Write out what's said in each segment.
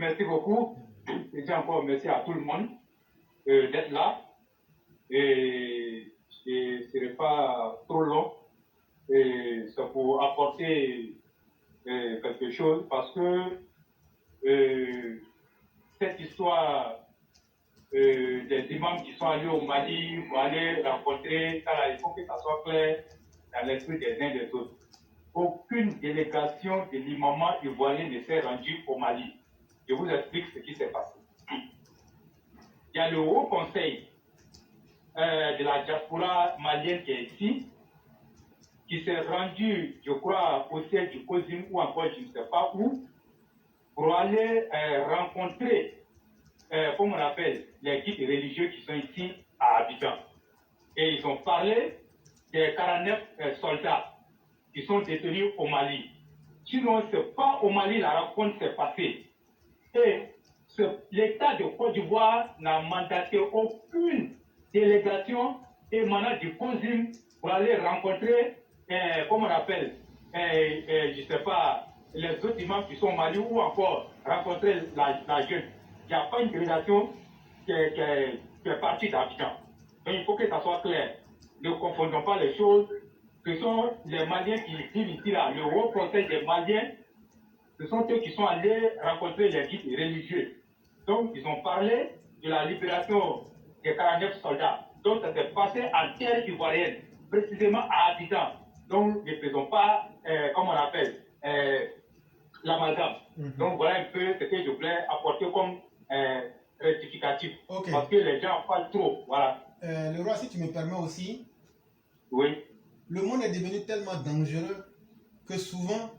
merci beaucoup. Et encore merci à tout le monde d'être là. Et je ne serai pas trop long. Et c'est pour apporter quelque chose parce que cette histoire des imams qui sont allés au Mali pour aller rencontrer, il faut que ça soit clair dans l'esprit des uns et des autres. Aucune délégation de l'imam ivoirien ne s'est rendue au Mali. Je vous explique ce qui s'est passé. Il y a le Haut Conseil de la diaspora malienne qui est ici, qui s'est rendu, je crois, au siège du COSIM ou encore je ne sais pas où, pour aller rencontrer, comme on appelle, les guides religieux qui sont ici à Abidjan. Et ils ont parlé des 49 soldats qui sont détenus au Mali. Sinon, ce n'est pas au Mali la rencontre s'est passée. Et l'État de Côte d'Ivoire n'a mandaté aucune délégation émanant du COSIM pour aller rencontrer, comment on appelle, je ne sais pas, les autres imams qui sont au Mali ou encore rencontrer la jeune. Il n'y a pas une délégation qui est partie d'Abidjan. Donc il faut que ça soit clair. Ne confondons pas les choses. Ce sont les Maliens qui vivent ici, là, le Haut Conseil des Maliens, ce sont eux qui sont allés rencontrer les guides religieux. Donc, ils ont parlé de la libération des 49 soldats. Donc, ça s'est passé en terre ivoirienne, précisément à Abidjan. Donc, ne faisons pas, comme on appelle, l'amalgame. Donc, voilà un peu ce que je voulais apporter comme rectificatif. Okay. Parce que les gens parlent trop. Voilà. Le roi, si tu me permets aussi. Oui. Le monde est devenu tellement dangereux que souvent,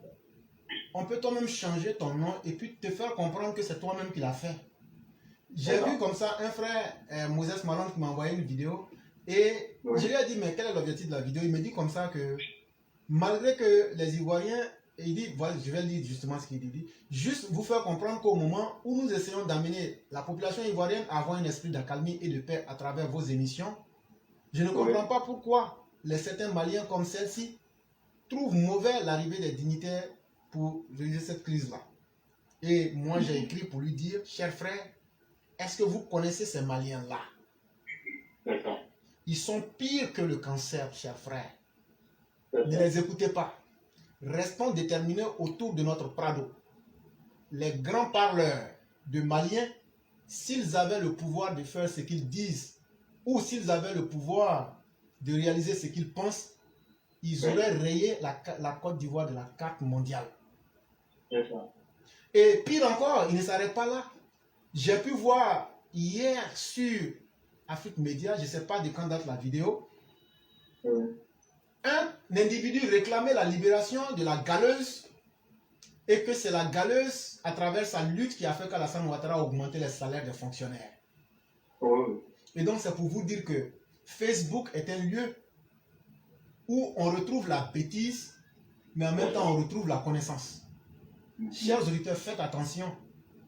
on peut toi-même changer ton nom et puis te faire comprendre que c'est toi-même qui l'as fait. J'ai vu comme ça un frère, Moses Malone, qui m'a envoyé une vidéo et je lui ai dit, mais quel est l'objectif de la vidéo? Il me dit comme ça que malgré que les Ivoiriens, et il dit, voilà, je vais lire justement ce qu'il dit, juste vous faire comprendre qu'au moment où nous essayons d'amener la population ivoirienne à avoir un esprit d'accalmie et de paix à travers vos émissions, je ne comprends pas pourquoi certains Maliens comme celle-ci trouvent mauvais l'arrivée des dignitaires pour résoudre cette crise-là. Et moi, j'ai écrit pour lui dire, cher frère, est-ce que vous connaissez ces Maliens-là? Ils sont pires que le cancer, cher frère. Ne les écoutez pas. Restons déterminés autour de notre Prado. Les grands parleurs de Maliens, s'ils avaient le pouvoir de faire ce qu'ils disent, ou s'ils avaient le pouvoir de réaliser ce qu'ils pensent, ils auraient rayé la Côte d'Ivoire de la carte mondiale. Et pire encore, ils ne s'arrêtent pas là. J'ai pu voir hier sur Afrique Média, je ne sais pas de quand date la vidéo, un individu réclamait la libération de la galeuse et que c'est la galeuse, à travers sa lutte, qui a fait qu'Alassane Ouattara a augmenté les salaires des fonctionnaires. Et donc c'est pour vous dire que Facebook est un lieu où on retrouve la bêtise, mais en même temps on retrouve la connaissance. Chers auditeurs, faites attention.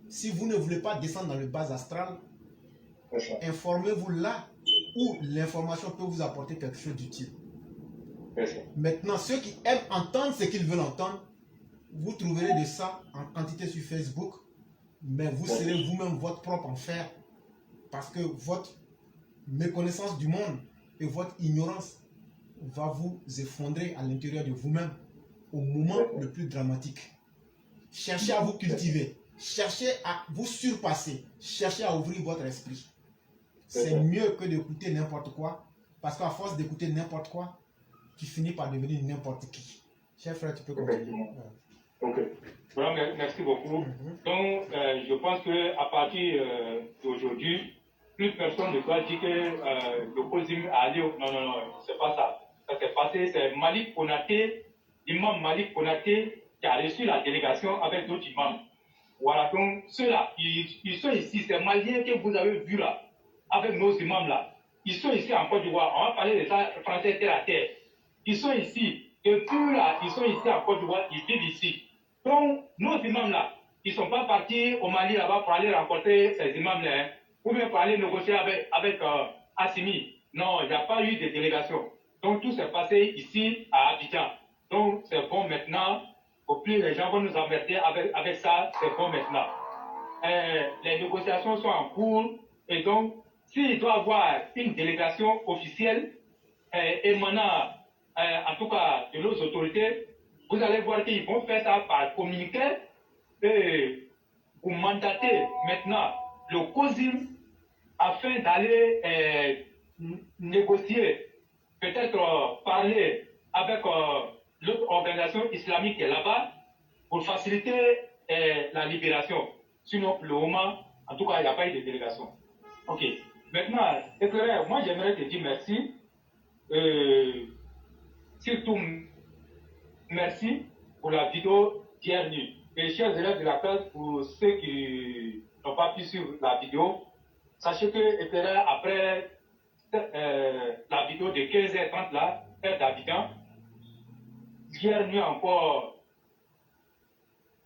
Si vous ne voulez pas descendre dans le bas astral, informez-vous là où l'information peut vous apporter quelque chose d'utile. Maintenant, ceux qui aiment entendre ce qu'ils veulent entendre, vous trouverez de ça en quantité sur Facebook, mais vous serez vous-même votre propre enfer parce que votre méconnaissance du monde et votre ignorance va vous effondrer à l'intérieur de vous-même au moment le plus dramatique. Cherchez à vous cultiver, cherchez à vous surpasser, cherchez à ouvrir votre esprit. C'est mieux que d'écouter n'importe quoi, parce qu'à force d'écouter n'importe quoi, tu finis par devenir n'importe qui. Cher frère, tu peux continuer. Ok. Voilà, merci beaucoup. Donc, je pense qu'à partir d'aujourd'hui, plus personne ne doit dire que le COSIM a allé. Non, non, non, c'est pas ça. Ça s'est passé, c'est Malik Konaté, l'imam Malik Konaté, qui a reçu la délégation avec d'autres imams. Voilà, donc ceux-là, ils sont ici, ces Maliens que vous avez vus là, avec nos imams là. Ils sont ici en Côte d'Ivoire. On va parler de ça français terre à terre. Ils sont ici. Et tous là, ils sont ici en Côte d'Ivoire, ils vivent ici. Donc, nos imams là, ils ne sont pas partis au Mali là-bas pour aller rencontrer ces imams là, hein, ou bien pour aller négocier avec Assimi. Non, il n'y a pas eu de délégation. Donc, tout s'est passé ici à Abidjan. Donc, c'est bon maintenant. Au plus les gens vont nous emmerder avec ça, c'est bon maintenant. les négociations sont en cours et donc s'il doit y avoir une délégation officielle émanant en tout cas de nos autorités, vous allez voir qu'ils vont faire ça par communiqué et vous mandatez maintenant le COSIM afin d'aller négocier, peut-être parler avec l'autre organisation islamique qui est là-bas pour faciliter la libération. Sinon, pour le moment, en tout cas, il n'y a pas eu de délégation. Ok. Maintenant, éclaireur, moi j'aimerais te dire merci. Surtout, merci pour la vidéo d'hier nuit. Et chers élèves de la classe, pour ceux qui n'ont pas pu suivre la vidéo, sachez que éclaireur, après la vidéo de 15h30 là, heure d'Abidjan, hier nuit encore,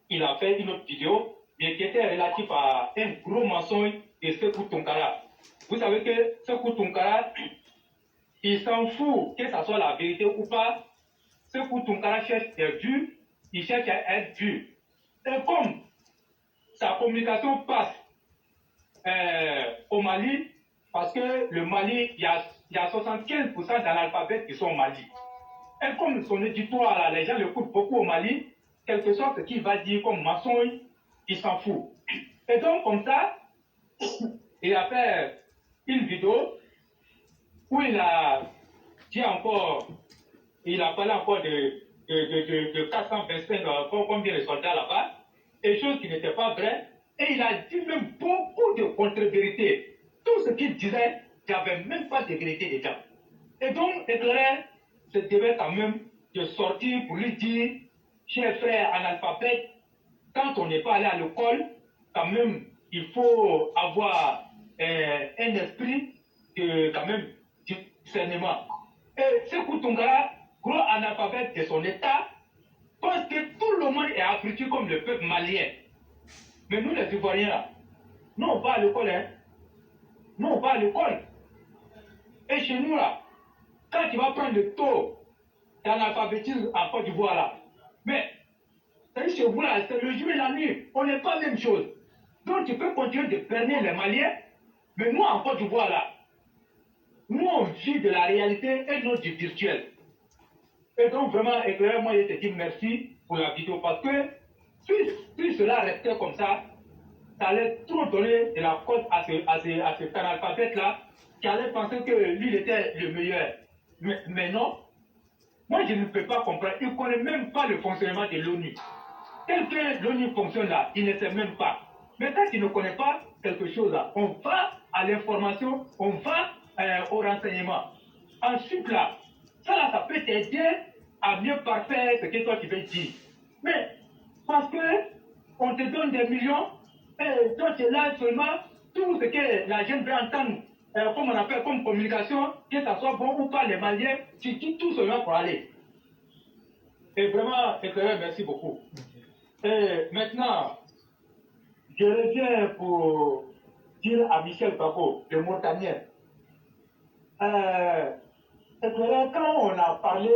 il a fait une autre vidéo, mais qui était relative à un gros mensonge de Sekou Tounkara. Vous savez que Sekou Tounkara, il s'en fout que ça soit la vérité ou pas. Sekou Tounkara cherche des vues, il cherche à être vu. Et comme sa communication passe au Mali, parce que le Mali, il y a 75% d'analphabètes qui sont au Mali. Et comme son éditoire, là, les gens l'écoutent beaucoup au Mali, quelque chose ce qu'il va dire comme mensonge, il s'en fout. Et donc, comme ça, il a fait une vidéo où il a dit encore, il a parlé encore de 425, combien de soldats là-bas, et chose qui n'était pas vraie, et il a dit même beaucoup de contre-vérités. Tout ce qu'il disait, il n'y avait même pas de vérité dedans. Et donc, éclaireur se devait quand même de sortir pour lui dire, cher frère analphabète, quand on n'est pas allé à l'école, quand même, il faut avoir un esprit de, quand même, discernement. Et Sekou Tounkara, gros analphabète de son état, pense que tout le monde est abruti comme le peuple malien. Mais nous, les Ivoiriens, nous, on va à l'école, hein. Nous, on va à l'école. Et chez nous, là, quand tu vas prendre le taux d'analphabétisme en Côte d'Ivoire, là, mais chez vous, là, c'est le jour et la nuit. On n'est pas la même chose. Donc, tu peux continuer de berner les Maliens, mais nous, en Côte d'Ivoire, là, nous, on vit de la réalité et non du virtuel. Et donc, vraiment, éclaireur, moi, je te dis merci pour la vidéo, parce que si cela restait comme ça allait trop donner de la faute à cet analphabète-là, qui allait penser que lui, il était le meilleur. Mais non, moi, je ne peux pas comprendre. Il ne connaît même pas le fonctionnement de l'ONU. Tel que l'ONU fonctionne là, il ne sait même pas. Mais quand il ne connaît pas quelque chose là, on va à l'information, on va au renseignement. Ensuite là, ça peut t'aider à mieux parfaire ce que toi tu veux dire. Mais parce que on te donne des millions, et toi tu es là seulement, tout ce que la jeune veut entendre, comme on appelle comme communication, que ça soit bon ou pas les Maliens, tu dis tout seulement pour aller. Et vraiment, éclaireur, merci beaucoup. Et maintenant, je reviens pour dire à Michel Bako, le Montagnien. Éclaireur, quand on a parlé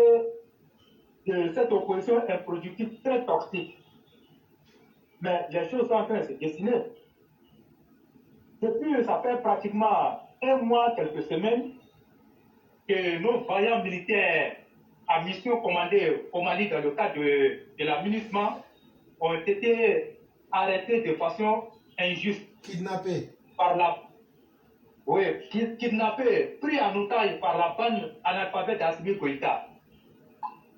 de cette opposition improductive très toxique, mais les choses sont en train de se dessiner. Depuis, ça fait pratiquement un mois, quelques semaines, que nos vaillants militaires à mission commandée au Mali dans le cadre de l'aménagement ont été arrêtés de façon injuste. Kidnappés. Kidnappés, pris en otage par la bande analphabète d'Assimi Goïta.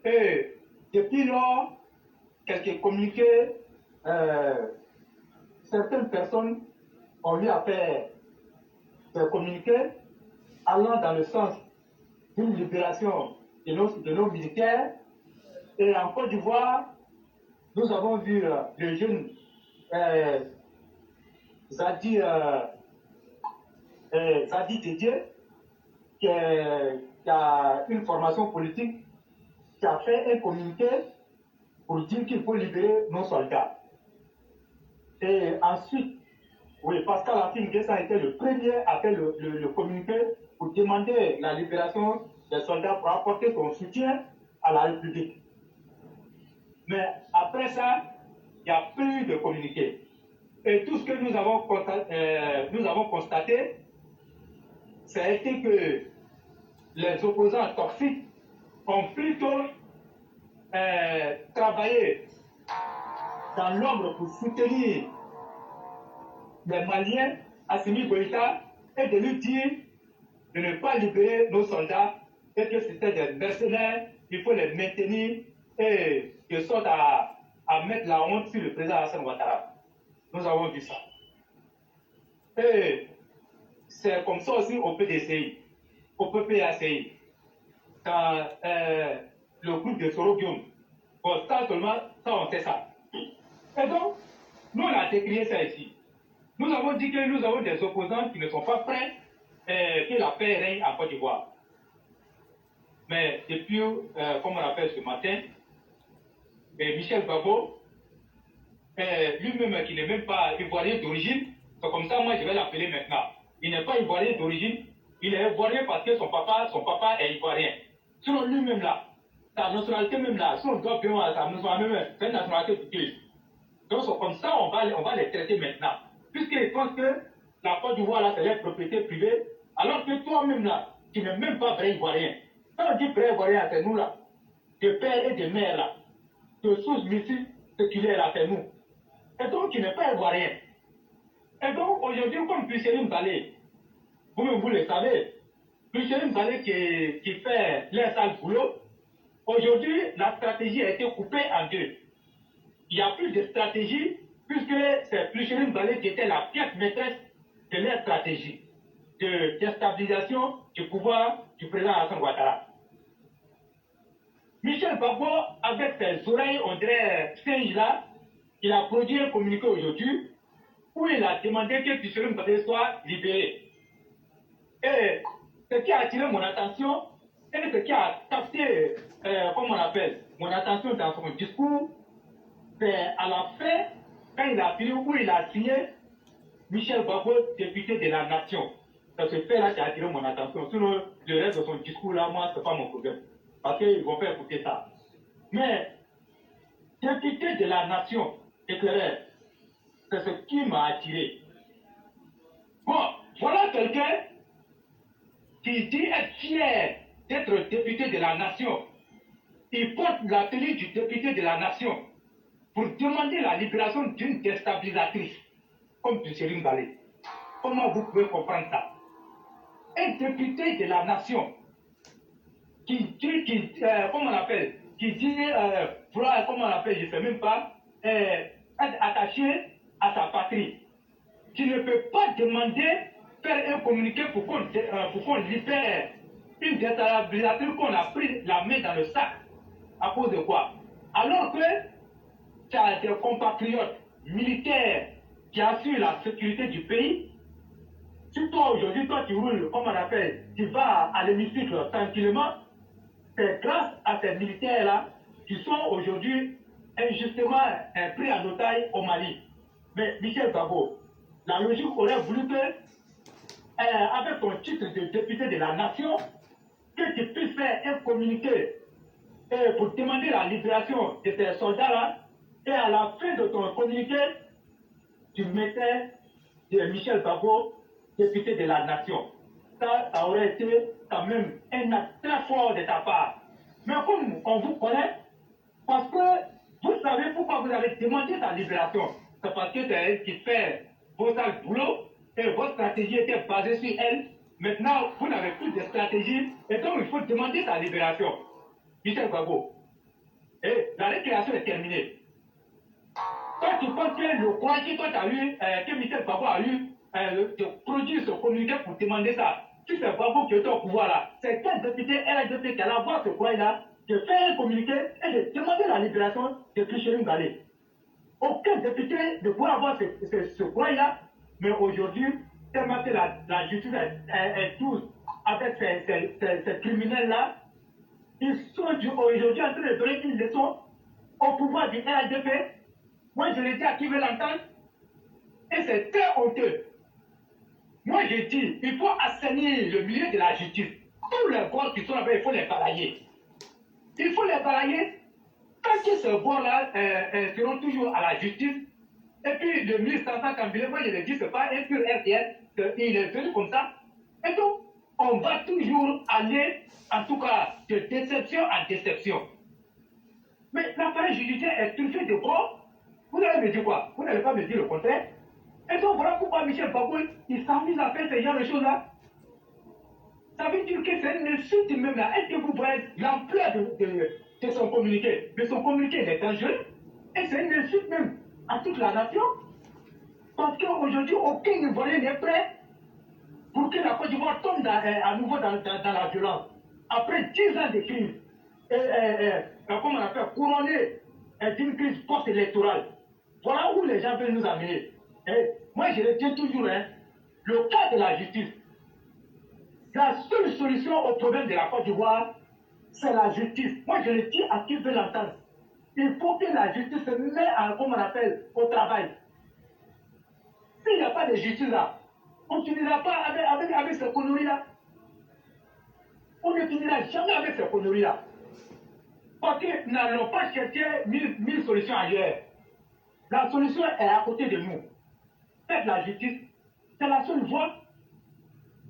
Et depuis lors, quelques communiqués, certaines personnes ont lui à faire des communiqués allant dans le sens d'une libération de nos militaires. Et en Côte d'Ivoire, nous avons vu le jeune Zadi Didier, qui a une formation politique, qui a fait un communiqué pour dire qu'il faut libérer nos soldats. Et ensuite, oui, Pascal Afin-Guessa a été le premier à faire le communiqué pour demander la libération des soldats pour apporter son soutien à la République. Mais après ça, il n'y a plus de communiqué. Et tout ce que nous avons constaté, c'est que les opposants toxiques ont plutôt travaillé dans l'ombre pour soutenir les Maliens, Assimi Goïta, et de lui dire de ne pas libérer nos soldats et que c'était des mercenaires, il faut les maintenir et de sorte à mettre la honte sur le président Alassane Ouattara. Nous avons vu ça. Et c'est comme ça aussi au PDCI, au PPACI, dans le groupe de Sorogium. Bon, ça seulement, ça on sait ça. Et donc, nous on a décrié ça ici. Nous avons dit que nous avons des opposants qui ne sont pas prêts que la paix règne en Côte d'Ivoire. Mais depuis, comme on appelle ce matin, Michel Gbagbo, lui-même qui n'est même pas ivoirien d'origine, c'est comme ça, moi je vais l'appeler maintenant. Il n'est pas ivoirien d'origine, il est ivoirien parce que son papa est ivoirien. Sinon lui-même là, sa nationalité même là, si on doit bien à sa nationalité même, c'est une nationalité portugaise. Donc c'est comme ça, on va les traiter maintenant. Puisqu'ils pensent que la Côte d'Ivoire là, c'est leur propriété privée, alors que toi-même là, tu n'es même pas vrai ivoirien. Quand on dit vrai ivoirien, c'est nous là, de père et de mère là, de source multiséculaire là, c'est nous. Et donc, tu n'es pas ivoirien. Et donc, aujourd'hui, comme Plucherim Balé, vous-même vous le savez, Plucherim Balé qui fait leur sale boulot, aujourd'hui, la stratégie a été coupée en deux. Il n'y a plus de stratégie, puisque c'est Plucherim Balé qui était la pièce maîtresse de leur stratégie de déstabilisation du pouvoir du président Alassane Ouattara. Michel Gbagbo, avec ses oreilles, on dirait singe là, il a produit un communiqué aujourd'hui où il a demandé que Plucherim Balé soit libéré. Et ce qui a attiré mon attention, et ce qui a capté, comme on appelle, mon attention dans son discours, c'est à la fin, quand il a fini, où il a signé Michel Gbagbo, député de la nation. C'est ce fait-là qui a attiré mon attention. Sinon, le reste de son discours là, moi, ce n'est pas mon problème. Parce qu'ils vont faire écouter ça. Mais, député de la nation, éclaireur, c'est ce qui m'a attiré. Bon, voilà quelqu'un qui dit être fier d'être député de la nation. Il porte la tenue du député de la nation pour demander la libération d'une déstabilisatrice, comme Plucherim Balé. Comment vous pouvez comprendre ça? Un député de la nation comment on appelle, qui dit, comment on appelle, je ne sais même pas, être attaché à sa patrie, qui ne peut pas demander, faire un communiqué pour qu'on libère une déstabilisatrice qu'on a pris la main dans le sac. À cause de quoi? Alors que tu as des compatriotes militaires qui assurent la sécurité du pays. Si toi aujourd'hui, toi tu roules, comme on appelle, tu vas à l'hémicycle tranquillement, c'est grâce à ces militaires-là qui sont aujourd'hui injustement pris en otage au Mali. Mais Michel Gbagbo, la logique aurait voulu que, avec ton titre de député de la nation, que tu puisses faire un communiqué pour demander la libération de ces soldats-là, et à la fin de ton communiqué, tu mettais Michel Gbagbo, député de la nation. Ça aurait été quand même un acte très fort de ta part. Mais comme on vous connaît, parce que vous savez pourquoi vous avez demandé sa libération. C'est parce que c'est elle qui fait vos sales boulots et votre stratégie était basée sur elle. Maintenant, vous n'avez plus de stratégie et donc il faut demander sa libération. Michel Gbagbo. Et la récréation est terminée. Toi, tu penses que le courage que toi tu as eu, que Michel Gbagbo a eu, de produire ce communiqué pour demander ça, si c'est Gbagbo qui était au pouvoir là, c'est quel député RSDP qui allait avoir ce courage là, de faire un communiqué et de demander la libération de Plucherim Balé. Aucun député ne pourrait avoir ce courage là, mais aujourd'hui, tellement que la justice est tous avec ces criminels là, ils sont aujourd'hui en train de donner une leçon au pouvoir du RSDP. Moi, je l'ai dit à qui veut l'entendre, et c'est très honteux. Moi, j'ai dit, il faut assainir le milieu de la justice. Tous les corps qui sont là-bas, il faut les balayer. Il faut les balayer. Tant que ces corps-là seront toujours à la justice, Et puis le ministre Santa Kambile, moi je l'ai dit, c'est pas un pur RTL, il est venu comme ça. Et donc, on va toujours aller, en tout cas, de déception en déception. Mais l'appareil judiciaire est truffé de quoi? Vous allez me dire quoi? Vous n'allez pas me dire le contraire? Et donc voilà pourquoi Michel Baboui, il s'amuse à faire ce genre de choses-là. Ça veut dire que c'est une insulte même là. Est-ce que vous voyez l'ampleur de son communiqué? Mais son communiqué il est dangereux. Et c'est une insulte même à toute la nation. Parce qu'aujourd'hui, aucun Ivoirien n'est prêt pour que la Côte d'Ivoire tombe à nouveau dans la violence. Après 10 ans de crise, comment on appelle, couronnée d'une crise post-électorale. Voilà où les gens veulent nous amener. Et moi, je le dis toujours, hein, le cas de la justice. La seule solution au problème de la Côte d'Ivoire, c'est la justice. Moi, je le dis à qui veut l'entendre. Il faut que la justice se mette, comme on appelle, au travail. S'il n'y a pas de justice là, on ne finira pas avec ces conneries-là. On ne finira jamais avec ces conneries-là. Parce que nous n'allons pas chercher mille solutions ailleurs. La solution est à côté de nous. Faites la justice. C'est la seule voie.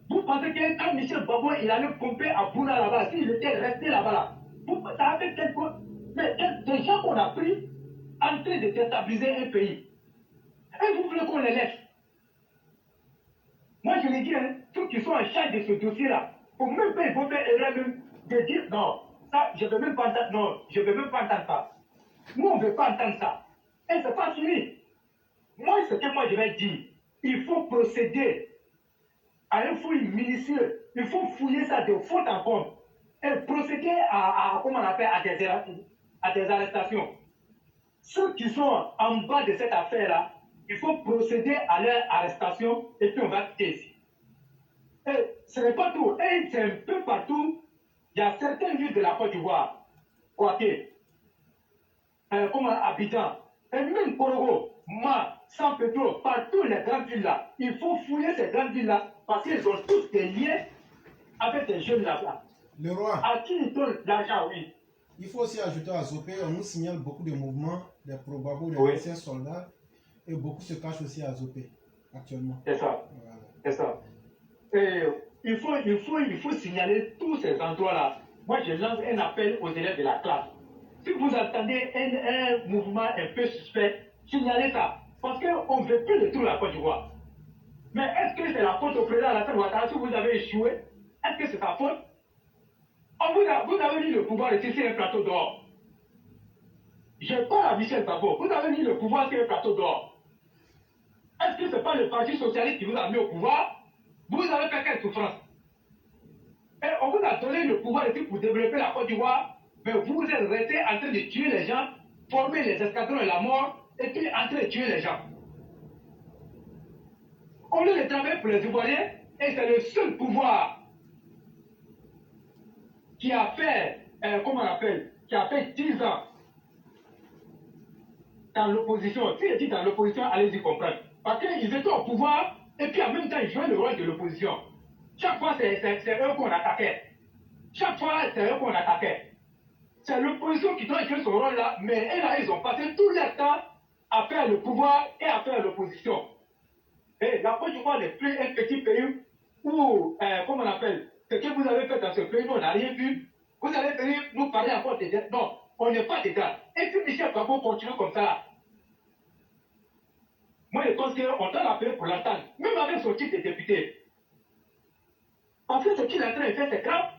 Vous pensez que quand Michel Babo il allait pomper à Bouna là-bas, s'il était resté là-bas, là, ça avait quelque chose. Mais des gens qu'on a pris en train de déstabiliser un pays. Et vous voulez qu'on les laisse? Moi je l'ai dit, hein, ceux qui sont en charge de ce dossier-là, pour même pas ils vont faire erreur même de dire non, ça je ne veux même pas entendre, non, je ne veux même pas entendre ça. Nous on ne veut pas entendre ça. Et c'est pas fini. Moi ce que moi je vais dire, il faut procéder à un fouille minutieux. Il faut fouiller ça de fond en comble et procéder comment on appelle, à des arrestations. Ceux qui sont en bas de cette affaire-là, il faut procéder à leur arrestation et puis on va quitter ici. Et ce n'est pas tout. Et c'est un peu partout. Il y a certaines villes de la Côte d'Ivoire, Kouaké, comme Abidjan, et même Korogo, Ma, San Pedro, partout les grandes villes là. Il faut fouiller ces grandes villes là parce qu'ils ont tous des liens avec des jeunes là-bas. Le roi. À qui ils donnent l'argent, oui. Il faut aussi ajouter à Zopé, on nous signale beaucoup de mouvements, des probables, des anciens soldats, et beaucoup se cachent aussi à Zopé, actuellement. C'est ça. Voilà. C'est ça. Et il faut signaler tous ces endroits-là. Moi, je lance un appel aux élèves de la classe. Si vous entendez un mouvement un peu suspect, signalez ça. Parce qu'on ne veut plus de tout la Côte d'Ivoire. Mais est-ce que c'est la faute au président Alassane Ouattara si vous avez échoué? Est-ce que c'est sa faute? Vous avez mis le pouvoir ici sur un plateau d'or. Je parle à Michel Babo. Vous avez mis le pouvoir sur un plateau d'or. Est-ce que ce n'est pas le Parti socialiste qui vous a mis au pouvoir? Vous avez fait quelle souffrance? Et on vous a donné le pouvoir ici pour développer la Côte d'Ivoire, mais vous êtes restés en train de tuer les gens, former les escadrons et la mort, et puis en train de tuer les gens. On lieu de travailler pour les Ivoiriens, et c'est le seul pouvoir qui a fait, comment on appelle, qui a fait 10 ans dans l'opposition. Si je dis dans l'opposition, allez-y comprendre. Parce qu'ils étaient au pouvoir, et puis en même temps, ils jouaient le rôle de l'opposition. Chaque fois, c'est eux qu'on attaquait. Chaque fois, c'est eux qu'on attaquait. C'est l'opposition qui doit jouer ce rôle-là, mais là, ils ont passé tout leur temps à faire le pouvoir et à faire l'opposition. Et la Côte d'Ivoire n'est plus un petit pays où, comment on appelle, ce que vous avez fait dans ce pays, nous, on n'a rien vu. Vous allez venir nous parler encore des dettes. Non, on n'est pas dedans. Et si Michel Babo continue comme ça, moi, je pense qu'on doit l'appeler pour l'entendre, même avec son titre de député. Parce que ce qu'il est en train de faire, c'est grave.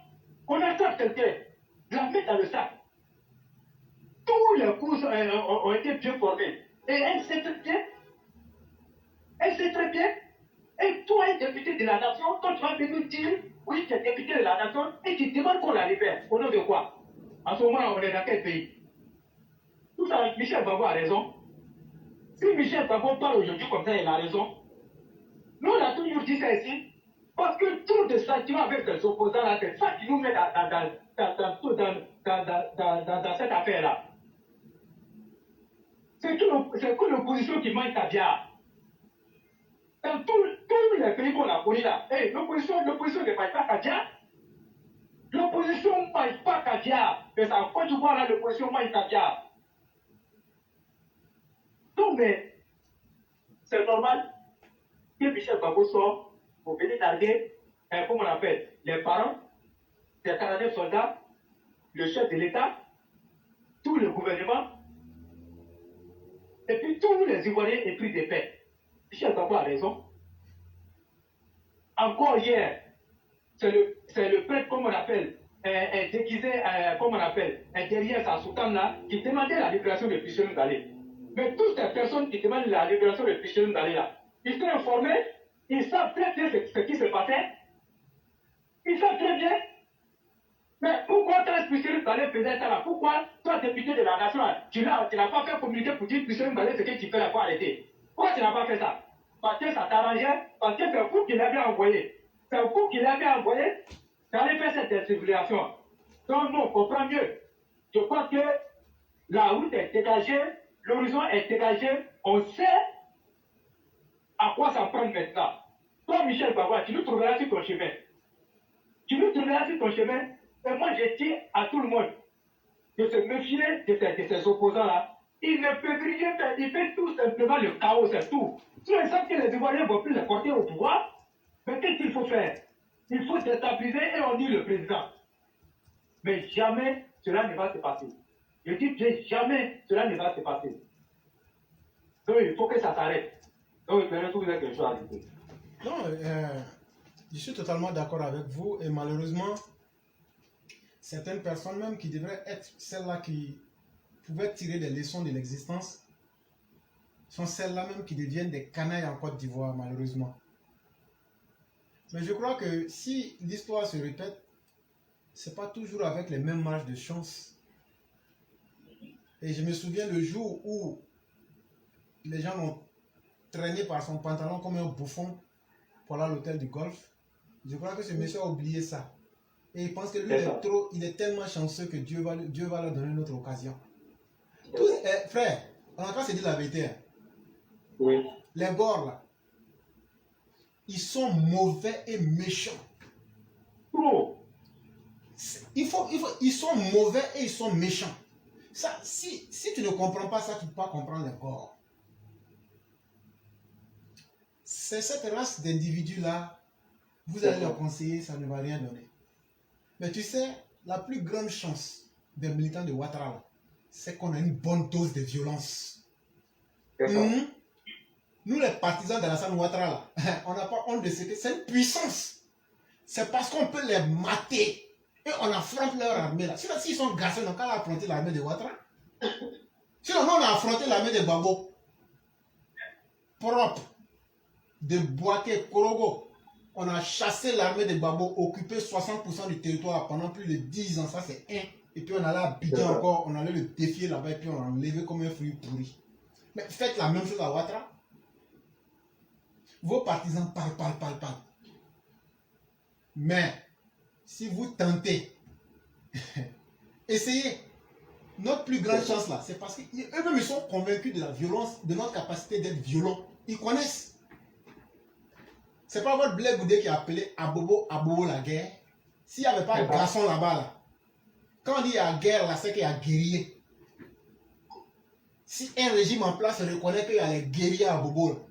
On attrape quelqu'un, la met dans le sac. Tous les cours ont été bien formés. Et elle sait très bien. Elle sait très bien. Et toi, un député de la nation, quand tu vas venir dire, oui, tu es député de la nation, et tu demandes qu'on la libère. Au nom de quoi? En ce moment-là, on est dans quel pays? Tout ça, Michel Babo a raison. Si Michel Babo parle aujourd'hui comme ça, il a raison. Nous, on a toujours dit ça ici. Parce que trop de sentiments avec les opposants, là, c'est ça qui nous met dans cette affaire-là. C'est que l'opposition qui mange caviar. Dans tous les pays qu'on a connus là, hey, l'opposition ne mange pas caviar. L'opposition ne mange pas caviar. Mais ça, quand tu vois là, l'opposition mange caviar. Donc, mais, c'est normal que Michel Gbagbo sort pour venir narguer, comment on appelle, les parents des 49 soldats, le chef de l'État, tout le gouvernement, et puis tous les Ivoiriens épris de paix. Michel Gbagbo a raison. Encore hier, c'est le prêtre, comme on appelle, déguisé, comme on appelle, derrière sa soutane là, qui demandait la libération de Pichel Ngalé. Mais toutes ces personnes qui demandent la libération de Pichel Ngalé là, ils sont informés, ils savent très bien ce qui se passait. Ils savent très bien. Mais pourquoi quand Pichel Ngalé faisait ça là? Pourquoi toi, député de la nation, tu n'as pas fait communiquer pour dire Pichel Ngalé ce que tu fais là pour arrêter? Pourquoi tu n'as pas fait ça? Parce que ça t'arrangeait, parce que c'est vous qui l'avez envoyé. C'est vous qui l'avez envoyé d'aller faire cette circulation. Donc nous, on comprend mieux. Je crois que la route est dégagée, l'horizon est dégagé, on sait à quoi s'en prendre maintenant. Toi, Michel Gbagbo, tu nous trouveras sur ton chemin. Tu nous trouveras sur ton chemin. Et moi, je dis à tout le monde de se méfier de ces opposants-là. Ils ne peuvent rien faire. Ils font tout simplement le chaos, c'est tout. Si ils savent que les Ivoiriens ne vont plus les porter au pouvoir, mais qu'est-ce qu'il faut faire? Il faut déstabiliser et on dit le président. Mais jamais cela ne va se passer. Je dis bien jamais cela ne va se passer. Donc il faut que ça s'arrête. Donc je vais trouver quelque chose à dire. Non, je suis totalement d'accord avec vous et malheureusement, certaines personnes même qui devraient être celles-là qui pouvaient tirer des leçons de l'existence sont celles-là même qui deviennent des canailles en Côte d'Ivoire, malheureusement. Mais je crois que si l'histoire se répète, c'est pas toujours avec les mêmes marges de chance. Et je me souviens le jour où les gens l'ont traîné par son pantalon comme un bouffon pour aller à l'hôtel du golf. Je crois que ce monsieur a oublié ça. Et il pense que lui, il est tellement chanceux que Dieu va leur donner une autre occasion. Tous, frère, on a qu'à se dire la vérité. Hein. Oui. Les bords là, ils sont mauvais et méchants. Trop. Ils sont mauvais et ils sont méchants. Ça, si tu ne comprends pas ça, tu ne peux pas comprendre les corps. C'est cette race d'individus-là, vous allez leur conseiller, ça ne va rien donner. Mais tu sais, la plus grande chance des militants de Ouattara, c'est qu'on a une bonne dose de violence. Nous, les partisans d'Alassane Ouattara, on n'a pas honte de ce que c'est une puissance. C'est parce qu'on peut les mater et on affronte leur armée là. Sinon, s'ils sont garçons, on n'a affronter l'armée de Ouattara. Sinon, nous, on a affronté l'armée de Gbagbo. Propre. De Boaké, Korogo. On a chassé l'armée de Gbagbo, occupé 60% du territoire pendant plus de 10 ans. Ça, c'est un. Et puis, on allait à Abidjan encore, on allait le défier là-bas et puis on l'a enlevé comme un fruit pourri. Mais faites la même chose à Ouattara. Vos partisans parlent. Mais, si vous tentez, essayez. Notre plus grande chance là, c'est parce qu'eux-mêmes ils sont convaincus de la violence, de notre capacité d'être violents. Ils connaissent. C'est pas votre Blé Goudé qui a appelé Abobo la guerre. S'il n'y avait pas de garçon là-bas, là, quand on dit il y a guerre là, c'est qu'il y a guerrier. Si un régime en place reconnaît qu'il y a les guerriers à Abobo,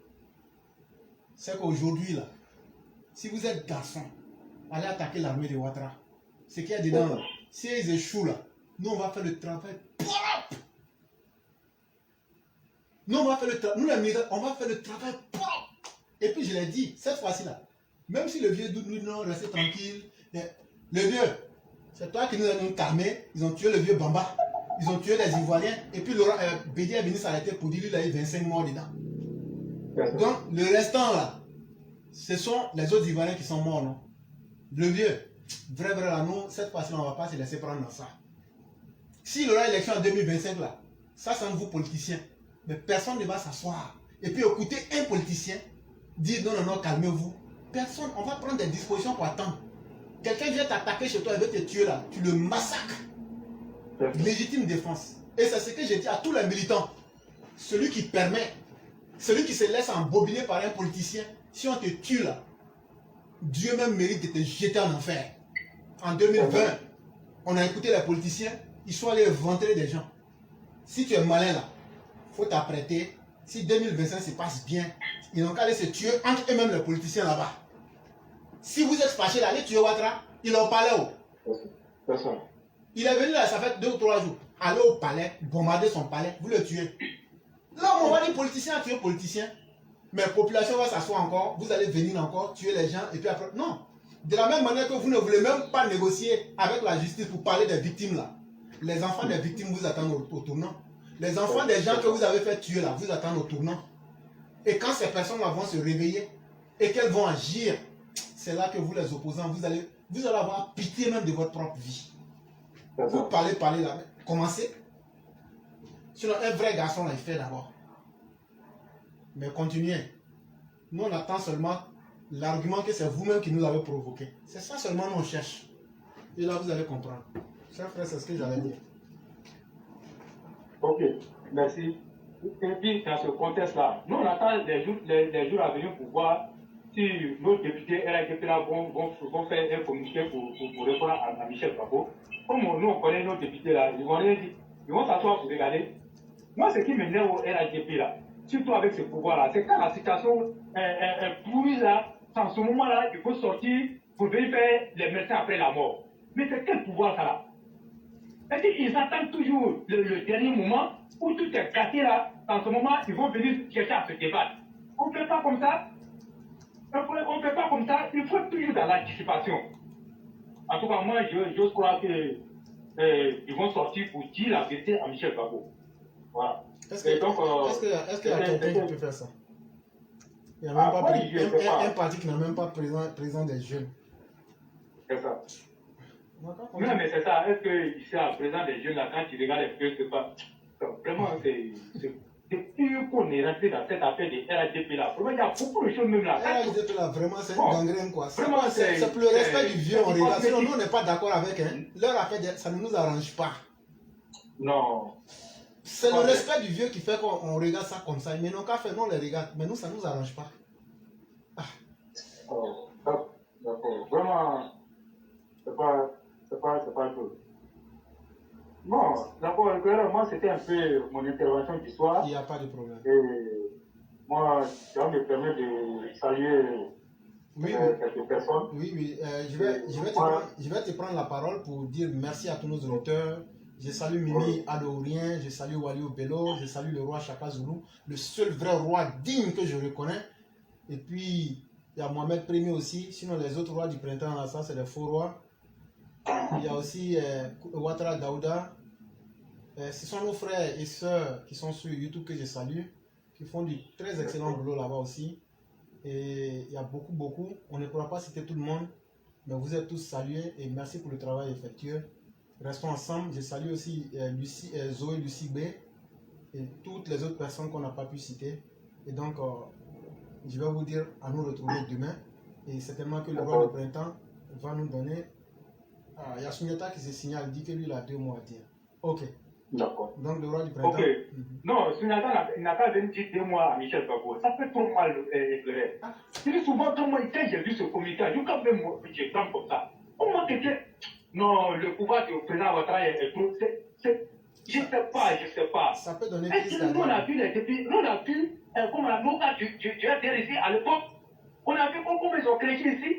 c'est qu'aujourd'hui là, si vous êtes garçon, allez attaquer l'armée de Ouattara. Ce qu'il y a dedans là, si ils échouent là, nous on va faire le travail propre. Nous on va faire le travail, nous les militaires, on va faire le travail propre. Et puis je l'ai dit, cette fois-ci là, même si le vieux nous non, restez tranquille. Le vieux, c'est toi qui nous as calmés. Ils ont tué le vieux Bamba. Ils ont tué les Ivoiriens. Et puis Laurent Bédi est venu s'arrêter pour dire qu'il a eu 25 morts dedans. Donc le restant là, ce sont les autres Ivoiriens qui sont morts, non? Le vieux, vrai là, nous, cette fois-ci on ne va pas se laisser prendre dans ça. Si il y aura élection en 2025 là, ça c'est vous politiciens. Mais personne ne va s'asseoir. Et puis écouter un politicien dire non, calmez-vous. Personne, on va prendre des dispositions pour attendre. Quelqu'un vient t'attaquer chez toi, il veut te tuer là, tu le massacres. Légitime défense. Et c'est ce que j'ai dit à tous les militants. Celui qui permet, celui qui se laisse embobiner par un politicien, si on te tue là, Dieu même mérite de te jeter en enfer. En 2020, on a écouté les politiciens, ils sont allés ventrer des gens. Si tu es malin là, il faut t'apprêter, si 2025 se passe bien, ils n'ont qu'à aller se tuer entre eux-mêmes les politiciens là-bas. Si vous êtes fâchés d'aller tuer Ouattara, il est au palais. Il est venu là, ça fait 2 ou 3 jours. Aller au palais, bombarder son palais, vous le tuez. Là, on va dire politicien a tué politicien. Mais la population va s'asseoir encore, vous allez venir encore tuer les gens et puis après. Non. De la même manière que vous ne voulez même pas négocier avec la justice pour parler des victimes là. Les enfants des victimes vous attendent au tournant. Les enfants des gens que vous avez fait tuer là, vous attendent au tournant. Et quand ces personnes-là vont se réveiller et qu'elles vont agir, c'est là que vous, les opposants, vous allez avoir pitié même de votre propre vie. Vous parlez là. Commencez. Sinon, un vrai garçon, là, il fait d'abord. Mais continuez. Nous, on attend seulement l'argument que c'est vous-même qui nous avez provoqué. C'est ça seulement nous on cherche. Et là, vous allez comprendre. Chers frères, c'est ce que j'allais dire. Ok, merci. Et puis, dans ce contexte-là, nous, on attend les jours à venir pour voir si nos députés RADP là vont faire un communiqué pour répondre à Michel Gbagbo. Comme nous, on connaît nos députés là, ils vont s'asseoir pour regarder. Moi, ce qui m'énerve au RADP là, surtout avec ce pouvoir-là, c'est quand la situation est pourrie là, en ce moment-là, il faut sortir pour venir faire les médecins après la mort. Mais c'est quel pouvoir ça là? Et puis, ils attendent toujours le dernier moment où tout est cassé là. En ce moment, ils vont venir chercher à se débattre. On ne fait pas comme ça. On ne fait pas comme ça. Il faut toujours dans l'anticipation. En tout cas, moi, j'ose croire qu'ils vont sortir pour dire la vérité à Michel Gbagbo. Voilà. Est-ce qu'il y a quelqu'un qui peut faire ça? Il n'y a même pas un parti qui n'a même pas présent des jeunes. C'est ça. Non, mais c'est ça. Est-ce qu'il s'est à présent des jeunes là, quand tu regardes les vieux, c'est pas. Vraiment, depuis qu'on est rentré dans cette affaire de RADP là, vraiment, il y a beaucoup de choses même là. RADP là, vraiment, c'est une gangrène quoi. C'est pour le respect du vieux, on regarde. Sinon, nous, on n'est pas d'accord avec. Leur affaire, ça ne nous arrange pas. Non. C'est le respect du vieux qui fait qu'on regarde ça comme ça. Mais non, qu'à faire, nous, on les regarde. Mais nous, ça ne nous arrange pas. Oh, d'accord. Vraiment, c'est pas chose. Bon, d'accord, moi c'était un peu mon intervention du soir. Il n'y a pas de problème. Et moi, ça me permet de saluer quelques personnes. Oui. Je vais te prendre la parole pour dire merci à tous nos auditeurs. Je salue Mimi Adourien, je salue Wali Obelo, je salue le roi Chaka Zulu, le seul vrai roi digne que je reconnais. Et puis, il y a Mohamed Premier aussi. Sinon, les autres rois du printemps, là, ça, c'est des faux rois. Il y a aussi Ouattara Daouda. Ce sont nos frères et sœurs qui sont sur YouTube que je salue, qui font du très excellent boulot là-bas aussi. Et il y a beaucoup. On ne pourra pas citer tout le monde, mais vous êtes tous salués et merci pour le travail effectué. Restons ensemble. Je salue aussi Zoé Lucie B et toutes les autres personnes qu'on n'a pas pu citer. Et donc, je vais vous dire à nous retrouver demain. Et certainement que le roi du printemps va nous donner. Il y a Sunyata qui se signale, dit que lui il a 2 mots à dire. Ok. D'accord. Donc le roi du printemps. Ok. Non, Sunyata n'a pas venu dire 2 mois à Michel Gbagbo. Ça fait trop mal éclairer. Tu dis souvent, quand j'ai vu ce communiqué, je quand même je prends comme ça. Comment quelqu'un. Non, le pouvoir du président Ouattara est trop. Je sais pas. Ça peut donner est-ce que nous on a vu les députés, nous on a vu comment la noca du RDR ici à l'époque, on a vu comment ils ont créé ici,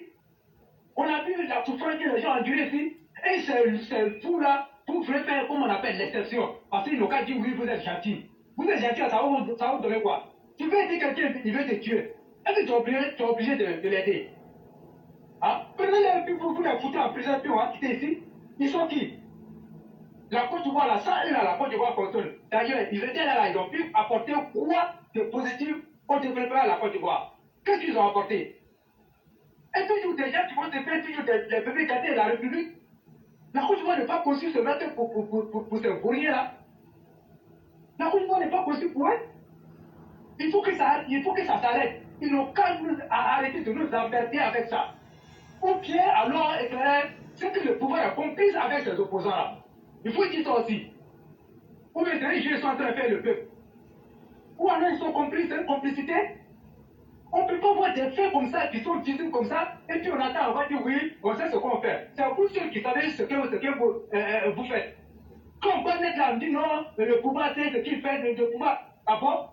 on a vu la souffrance que les gens ont enduré ici, et c'est tout là pour faire comme on appelle l'exception. Parce qu'ils n'ont qu'à dire oui, vous êtes gentil. Vous êtes gentil, ça va vous donner quoi? Tu veux aider quelqu'un, il veut te tuer. Est-ce que tu es obligé de l'aider? Hein? Prenez-les, vous les foutez en prison, puis on va quitter ici. Ils sont qui? La Côte d'Ivoire, là, ça, la Côte d'Ivoire fonctionne. D'ailleurs, ils étaient là, ils ont pu apporter quoi de positif au développement de la Côte d'Ivoire? Qu'est-ce qu'ils ont apporté? Et toujours des gens qui vont se faire toujours des bébés gâtés de la République. La Côte d'Ivoire n'est pas conçue se mettre pour se bourrer là. La Côte d'Ivoire n'est pas conçue pour elle. Il faut que ça s'arrête. Ils n'ont qu'à arrêter de nous emmerder avec ça. Ou bien alors éclairer ce que le pouvoir est complice avec ses opposants là. Il faut dire ça aussi. Ou bien les gens sont en train de faire le peuple. Ou alors ils sont complices, c'est une complicité. On ne peut pas voir des faits comme ça, qui sont visibles comme ça, et puis on attend, on va dire oui, on sait ce qu'on fait. C'est vous ceux qui savez ce que vous faites. Quand on va mettre là, on dit non, le pouvoir c'est ce qu'il fait, le pouvoir. Ah bon?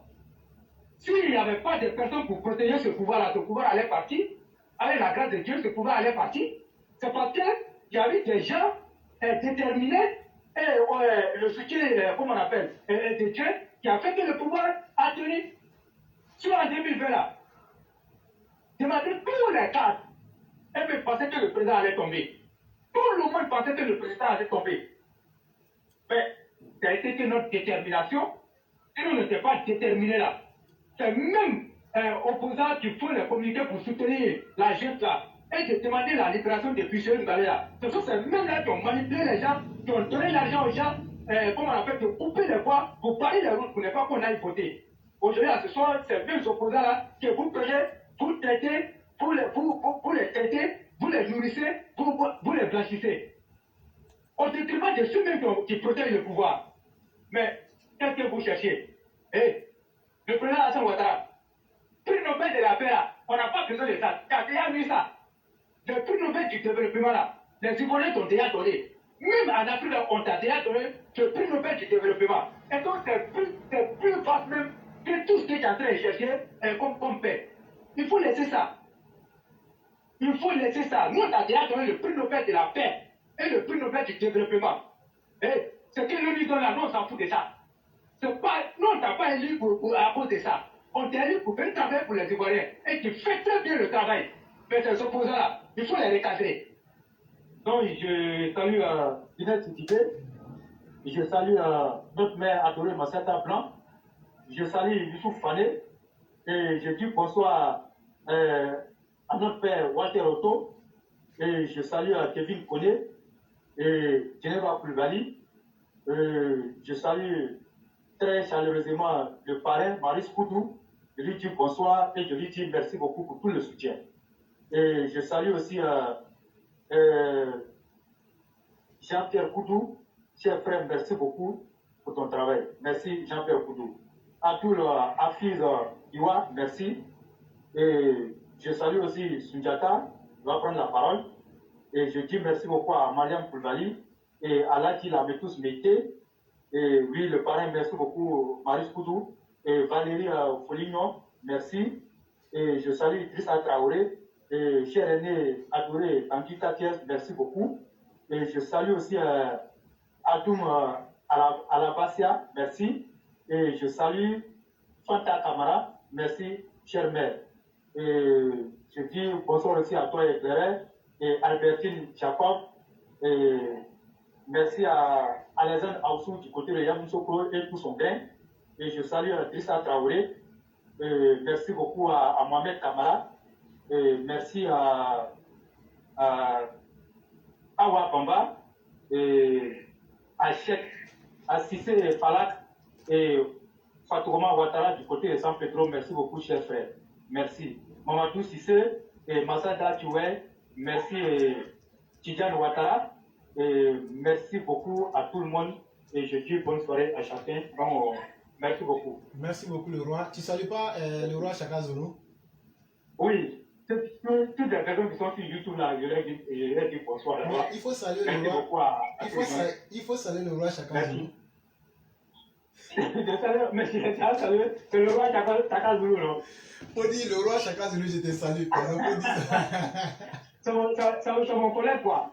s'il n'y avait pas de personnes pour protéger ce pouvoir-là, ce pouvoir allait partir. Avec la grâce de Dieu, ce pouvoir allait partir. C'est parce qu'il y avait des gens déterminés et le soutien, comment on appelle, de Dieu, qui a fait que le pouvoir a tenu. Sur en 2020 là, demandez tous les cadres, et puis pensaient que le président allait tomber. Tout le monde pensait que le président allait tomber. Mais ça a été que notre détermination, si nous n'étions pas déterminés là, c'est même opposants qui font les communiqués pour soutenir la jeune là, et de demander la libération des prisonniers là. Ce sont ces mêmes là qui ont manipulé les gens, qui ont donné l'argent aux gens, comment on appelle, de couper les voies, pour parler les routes, pour ne pas qu'on aille voter. Aujourd'hui, ce sont ces mêmes opposants là que vous prenez, vous traitez, vous les traitez, vous les nourrissez, vous les blanchissez. Au détriment de ceux-mêmes qui protègent le pouvoir. Mais qu'est-ce que vous cherchez? Le président Hassan Ouattara, prix Nobel de la paix là, on n'a pas besoin de ça. Tu as déjà vu ça. Le prix Nobel du développement là, les Ivoiriens t'ont déjà donné. Même en Afrique, on t'a déjà donné le prix Nobel du développement. Et donc c'est plus vaste même que tout ce que tu es en train de chercher comme paix. Il faut laisser ça. Il faut laisser ça. Nous, on t'a déjà donné le prix Nobel de la paix et le prix Nobel du développement. Et ce que nous lui donnons là, nous, on s'en fout de ça. Nous, on t'a pas élu à cause de ça. On t'a élu pour faire travailler pour les Ivoiriens. Et tu fais très bien le travail. Mais ces opposants-là, il faut les recadrer. Donc, je salue Inès Sidibé. Je salue notre mère adorée Massata Blanc. Je salue Youssouf Fané. Et je dis bonsoir à notre père Walter Otto. Et je salue Kevin Koné et Geneva Koulibaly. Je salue très chaleureusement le parrain Maurice Koudou. Je lui dis bonsoir et je lui dis merci beaucoup pour tout le soutien. Et je salue aussi Jean-Pierre Koudou. Cher frère, merci beaucoup pour ton travail. Merci Jean-Pierre Koudou. Abdul Hafiz Iwa, merci. Et je salue aussi Sunjata, qui va prendre la parole. Et je dis merci beaucoup à Mariam Koulibaly et à Lati Lametous Mété. Et oui, le parrain, merci beaucoup, Maurice Koudou. Et Valérie Folignon, merci. Et je salue Idrissa Traoré. Et cher aîné adoré Tanguy Tatiès, merci beaucoup. Et je salue aussi Adoum Alabassia, merci. Et je salue Fanta Kamara, merci, chère mère. Et je dis bonsoir aussi à toi, Éclairé, et Albertine Jacob. Et merci à Alexandre Aoussou du côté de Yamoussoukro et tout son gain. Et je salue Idrissa Traoré. Et merci beaucoup à Mohamed Kamara. Et merci à Awa Bamba et à Cheikh, à Sissé Falak et Fatouma Ouattara du côté de San Pedro. Merci beaucoup, chers frères. Merci. Mamadou Sissé et Massada Toué. Merci Tidjane Ouattara. Et merci beaucoup à tout le monde. Et je dis bonne soirée à chacun. Donc, merci beaucoup. Merci beaucoup, le roi. Tu ne salues pas le roi Chaka Zulu? Oui. Toutes les personnes qui sont sur YouTube là, je leur dis bonsoir. Il faut saluer le roi. Il faut saluer le roi Chaka Zulu. Mais je t'ai salué, c'est le roi Chaka Zulu, non? Faut dire le roi Chaka Zulu, je te salue. C'est mon collègue, quoi.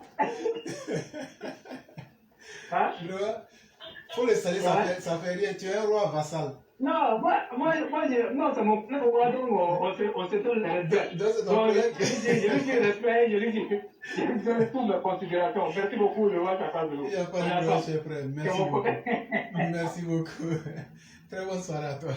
Hein? Faut le saluer, ça fait rien. Tu es un roi vassal. Non, non, c'est mon roi, donc on se donne les respects. Je lui dis respect, je lui dis toutes mes considérations. Merci beaucoup, le roi Chaka Zulu. Il n'y a pas de roi, cher frère. Merci beaucoup. Merci beaucoup. Très bonne soirée à toi.